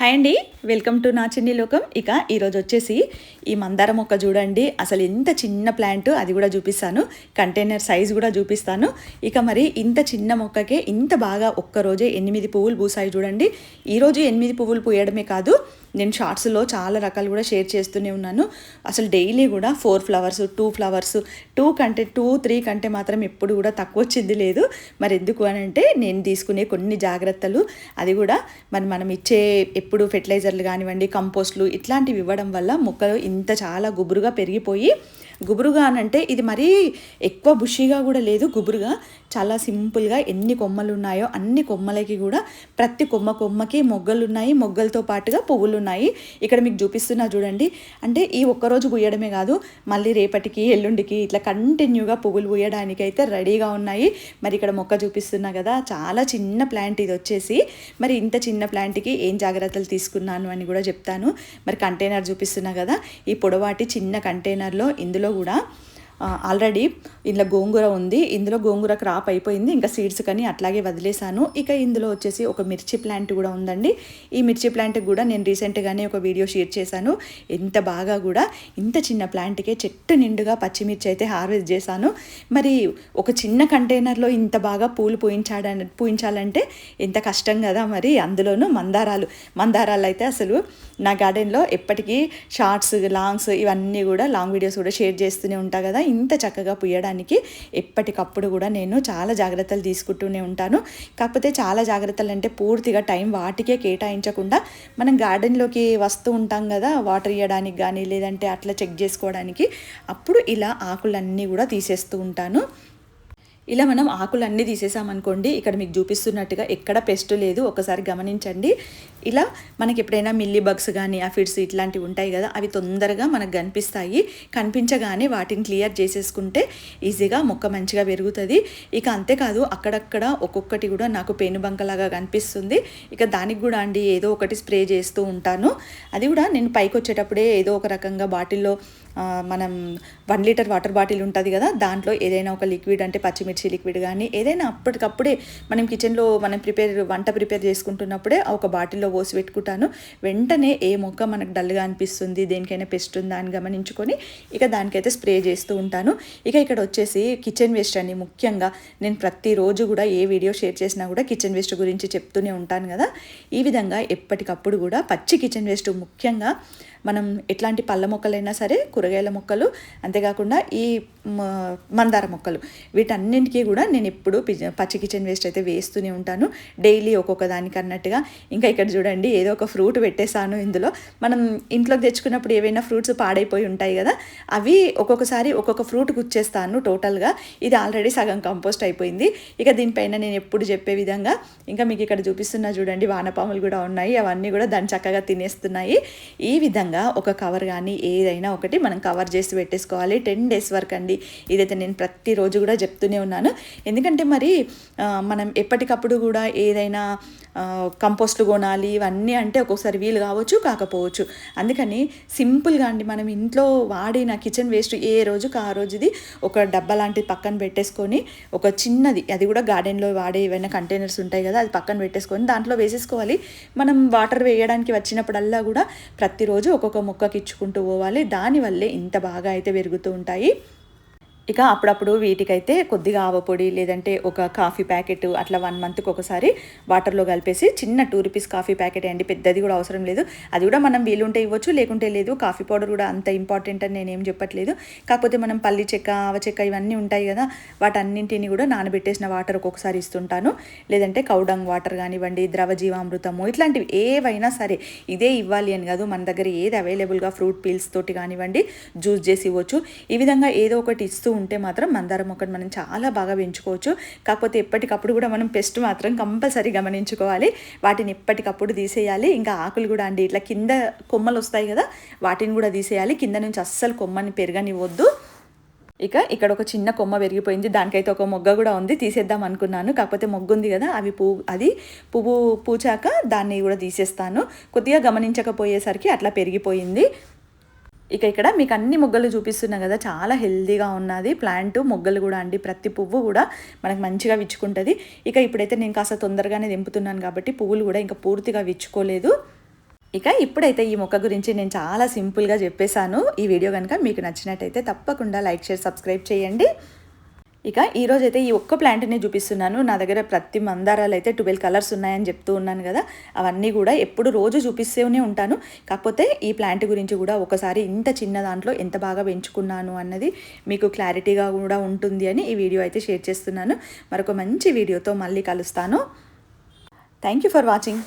Hi అండి, welcome to నా చిన్ని లోకం. ఇక ఈరోజు వచ్చేసి ఈ మందార మొక్క చూడండి, అసలు ఇంత చిన్న ప్లాంట్, అది కూడా చూపిస్తాను. కంటైనర్ సైజ్ కూడా చూపిస్తాను. ఇక మరి ఇంత చిన్న మొక్కకే ఇంత బాగా ఒక్కరోజే 8 పువ్వులు పూసాయి చూడండి. ఈరోజు 8 పువ్వులు పూయడమే కాదు, నేను షార్ట్స్లో చాలా రకాలు కూడా షేర్ చేస్తూనే ఉన్నాను. అసలు డైలీ కూడా 4 ఫ్లవర్స్, 2 ఫ్లవర్స్, 3 కంటే మాత్రం ఎప్పుడు కూడా తక్కువ వచ్చింది లేదు. మరి ఎందుకు అని అంటే నేను తీసుకునే కొన్ని జాగ్రత్తలు, అది కూడా మరి మనం ఇచ్చే ఎప్పుడు ఫెర్టిలైజర్లు కానివ్వండి, కంపోస్ట్లు ఇట్లాంటివి ఇవ్వడం వల్ల మొక్కలు ఇంత చాలా గుబురుగా పెరిగిపోయి, గుబురుగా అనంటే ఇది మరీ ఎక్కువ బుషీగా కూడా లేదు, గుబురుగా చాలా సింపుల్గా ఎన్ని కొమ్మలు ఉన్నాయో అన్ని కొమ్మలకి కూడా ప్రతి కొమ్మకి మొగ్గలు ఉన్నాయి, మొగ్గలతో పాటుగా పువ్వులు ఉన్నాయి. ఇక్కడ మీకు చూపిస్తున్నా చూడండి. అంటే ఈ ఒక్కరోజు పూయడమే కాదు, మళ్ళీ రేపటికి ఎల్లుండికి ఇట్లా కంటిన్యూగా పువ్వులు పూయడానికి అయితే రెడీగా ఉన్నాయి. మరి ఇక్కడ మొక్క చూపిస్తున్నా కదా, చాలా చిన్న ప్లాంట్ ఇది వచ్చేసి. మరి ఇంత చిన్న ప్లాంట్కి ఏం జాగ్రత్తలు తీసుకున్నాను అని కూడా చెప్తాను. మరి కంటైనర్ చూపిస్తున్నా కదా, ఈ పొడవాటి చిన్న కంటైనర్లో ఇందులో కూడా ఆల్రెడీ ఇందులో గోంగూర ఉంది. ఇందులో గోంగూర క్రాప్ అయిపోయింది, ఇంకా సీడ్స్ కానీ అట్లాగే వదిలేసాను. ఇక ఇందులో వచ్చేసి ఒక మిర్చి ప్లాంట్ కూడా ఉందండి. ఈ మిర్చి ప్లాంట్కి కూడా నేను రీసెంట్గానే ఒక వీడియో షేర్ చేశాను. ఎంత బాగా కూడా ఇంత చిన్న ప్లాంట్కే చెట్టు నిండుగా పచ్చిమిర్చి అయితే హార్వెస్ట్ చేశాను. మరి ఒక చిన్న కంటైనర్లో ఇంత బాగా పూలు పూయించాలంటే ఎంత కష్టం కదా. మరి అందులోనూ మందారాలు అయితే అసలు నా గార్డెన్లో ఎప్పటికీ షార్ట్స్, లాంగ్స్ ఇవన్నీ కూడా లాంగ్ వీడియోస్ కూడా షేర్ చేస్తూనే ఉంటా కదా. ఇంత చక్కగా పూయడానికి ఎప్పటికప్పుడు కూడా నేను చాలా జాగ్రత్తలు తీసుకుంటూనే ఉంటాను. కాకపోతే చాలా జాగ్రత్తలు అంటే పూర్తిగా టైం వాటికే కేటాయించకుండా మనం గార్డెన్లోకి వస్తూ ఉంటాం కదా, వాటర్ ఇవ్వడానికి కానీ లేదంటే అట్లా చెక్ చేసుకోవడానికి, అప్పుడు ఇలా ఆకులన్నీ కూడా తీసేస్తూ ఉంటాను. ఇలా మనం ఆకులన్నీ తీసేసామనుకోండి, ఇక్కడ మీకు చూపిస్తున్నట్టుగా ఎక్కడ పెస్ట్ లేదు, ఒకసారి గమనించండి. ఇలా మనకి ఎప్పుడైనా మిల్లీ బగ్స్ కానీ అఫిడ్స్ ఇట్లాంటివి ఉంటాయి కదా, అవి తొందరగా మనకు కనిపిస్తాయి. కనిపించగానే వాటిని క్లియర్ చేసేసుకుంటే ఈజీగా మొక్క మంచిగా పెరుగుతుంది. ఇక అంతేకాదు, అక్కడక్కడ ఒక్కొక్కటి కూడా నాకు పేనుబంకలాగా కనిపిస్తుంది. ఇక దానికి కూడా అండి ఏదో ఒకటి స్ప్రే చేస్తూ ఉంటాను. అది కూడా నేను పైకి వచ్చేటప్పుడే ఏదో ఒక రకంగా బాటిల్లో మనం 1 లీటర్ వాటర్ బాటిల్ ఉంటుంది కదా, దాంట్లో ఏదైనా ఒక లిక్విడ్, అంటే పచ్చిమిర్చి లిక్విడ్ కానీ ఏదైనా అప్పటికప్పుడే మనం కిచెన్లో మనం వంట ప్రిపేర్ చేసుకుంటున్నప్పుడే ఒక బాటిల్లో పోసి పెట్టుకుంటాను. వెంటనే ఏ మొక్క మనకు డల్గా అనిపిస్తుంది, దేనికైనా పెస్ట్ ఉందా అని గమనించుకొని ఇక దానికైతే స్ప్రే చేస్తూ ఉంటాను. ఇక ఇక్కడ వచ్చేసి కిచెన్ వేస్ట్ అని, ముఖ్యంగా నేను ప్రతిరోజు కూడా ఏ వీడియో షేర్ చేసినా కూడా కిచెన్ వేస్ట్ గురించి చెప్తూనే ఉంటాను కదా. ఈ విధంగా ఎప్పటికప్పుడు కూడా పచ్చి కిచెన్ వేస్ట్, ముఖ్యంగా మనం ఎట్లాంటి పళ్ళ మొక్కలైనా సరే, కూరగాయల మొక్కలు, అంతేకాకుండా ఈ మందార మొక్కలు, వీటన్నింటికీ కూడా నేను ఎప్పుడు పచ్చి కిచెన్ వేస్ట్ అయితే వేస్తూనే ఉంటాను, డైలీ ఒక్కొక్క దానికి అన్నట్టుగా. ఇంకా ఇక్కడ చూడండి, ఏదో ఒక ఫ్రూట్ పెట్టేశాను. ఇందులో మనం ఇంట్లోకి తెచ్చుకున్నప్పుడు ఏవైనా ఫ్రూట్స్ పాడైపోయి ఉంటాయి కదా, అవి ఒక్కొక్కసారి ఒక్కొక్క ఫ్రూట్ గుచ్చేస్తాను టోటల్గా. ఇది ఆల్రెడీ సగం కంపోస్ట్ అయిపోయింది. ఇక దీనిపైన నేను ఎప్పుడు చెప్పే విధంగా ఇంకా మీకు ఇక్కడ చూపిస్తున్నా చూడండి, వానపాములు కూడా ఉన్నాయి. అవన్నీ కూడా దాన్ని చక్కగా తినేస్తున్నాయి. ఈ విధంగా ఒక కవర్ కానీ ఏదైనా ఒకటి మనం కవర్ చేసి పెట్టేసుకోవాలి. 10 days వరకు అండి. ఇదైతే నేను ప్రతిరోజు కూడా చెప్తూనే ఉన్నాను. ఎందుకంటే మరి మనం ఎప్పటికప్పుడు కూడా ఏదైనా కంపోస్ట్లు కొనాలి ఇవన్నీ అంటే ఒక్కొక్కసారి వీలు కాకపోవచ్చు. అందుకని సింపుల్గా అండి, మనం ఇంట్లో వాడిన కిచెన్ వేస్ట్ ఏ రోజుకి ఆ రోజుది ఒక డబ్బా లాంటిది పక్కన పెట్టేసుకొని, ఒక చిన్నది, అది కూడా గార్డెన్లో వాడే ఏవైనా కంటైనర్స్ ఉంటాయి కదా, అది పక్కన పెట్టేసుకొని దాంట్లో వేసేసుకోవాలి. మనం వాటర్ వేయడానికి వచ్చినప్పుడల్లా కూడా ప్రతిరోజు ఒక్కొక్క మొక్కకి ఇచ్చుకుంటూ పోవాలి. దానివల్లే ఇంత బాగా అయితే పెరుగుతూ ఉంటాయి. ఇక అప్పుడప్పుడు వీటికైతే కొద్దిగా ఆవపొడి, లేదంటే ఒక కాఫీ ప్యాకెట్ అట్లా 1 monthకి ఒకసారి వాటర్లో కలిపేసి, చిన్న 2 రూపీస్ కాఫీ ప్యాకెట్ అండి, పెద్దది కూడా అవసరం లేదు. అది కూడా మనం వీలుంటే ఇవ్వచ్చు, లేకుంటే లేదు. కాఫీ పౌడర్ కూడా అంత ఇంపార్టెంట్ అని నేనేం చెప్పట్లేదు. కాకపోతే మనం పల్లి చెక్క, ఆవ చెక్క ఇవన్నీ ఉంటాయి కదా, వాటన్నింటిని కూడా నానబెట్టేసిన వాటర్ ఒక్కొక్కసారి ఇస్తుంటాను. లేదంటే కౌడంగ్ వాటర్ కానివ్వండి, ద్రవజీవామృతము, ఇట్లాంటివి ఏవైనా సరే. ఇదే ఇవ్వాలి అని కాదు, మన దగ్గర ఏది అవైలబుల్గా ఫ్రూట్ పీల్స్ తోటి కానివ్వండి, జ్యూస్ చేసి ఇవ్వచ్చు. ఈ విధంగా ఏదో ఒకటి ఇస్తూ ఉంటే మాత్రం మందార మొక్కను మనం చాలా బాగా పెంచుకోవచ్చు. కాకపోతే ఎప్పటికప్పుడు కూడా మనం పెస్ట్ మాత్రం కంపల్సరీ గమనించుకోవాలి. వాటిని ఎప్పటికప్పుడు తీసేయాలి. ఇంకా ఆకులు కూడా అండి, ఇట్లా కింద కొమ్మలు వస్తాయి కదా, వాటిని కూడా తీసేయాలి. కింద నుంచి అస్సలు కొమ్మని పెరగనివ్వద్దు. ఇక ఇక్కడ ఒక చిన్న కొమ్మ పెరిగిపోయింది, దానికైతే ఒక మొగ్గ కూడా ఉంది, తీసేద్దాం అనుకున్నాను. కాకపోతే మొగ్గు ఉంది కదా, పువ్వు పూచాక దాన్ని కూడా తీసేస్తాను. కొద్దిగా గమనించకపోయేసరికి అట్లా పెరిగిపోయింది. ఇక ఇక్కడ మీకు అన్ని మొగ్గలు చూపిస్తున్నా కదా, చాలా హెల్దీగా ఉన్నది ప్లాంట్. మొగ్గలు కూడా అండి, ప్రతి పువ్వు కూడా మనకు మంచిగా విచ్చుకుంటుంది. ఇక ఇప్పుడైతే నేను కాస్త తొందరగానే దింపుతున్నాను కాబట్టి పువ్వులు కూడా ఇంకా పూర్తిగా విచ్చుకోలేదు. ఇక ఇప్పుడైతే ఈ మొక్క గురించి నేను చాలా సింపుల్గా చెప్పేశాను. ఈ వీడియో కనుక మీకు నచ్చినట్టయితే తప్పకుండా లైక్, షేర్, సబ్స్క్రైబ్ చేయండి. ఇక ఈరోజైతే ఈ ఒక్క ప్లాంట్ని చూపిస్తున్నాను. నా దగ్గర ప్రతి మందారాలు అయితే 12 కలర్స్ ఉన్నాయని చెప్తూ ఉన్నాను కదా, అవన్నీ కూడా ఎప్పుడు రోజు చూపిస్తూనే ఉంటాను. కాకపోతే ఈ ప్లాంట్ గురించి కూడా ఒకసారి ఇంత చిన్న దాంట్లో ఎంత బాగా పెంచుకున్నాను అన్నది మీకు క్లారిటీగా కూడా ఉంటుంది అని ఈ వీడియో అయితే షేర్ చేస్తున్నాను. మరొక మంచి వీడియోతో మళ్ళీ కలుస్తాను. Thank you for watching.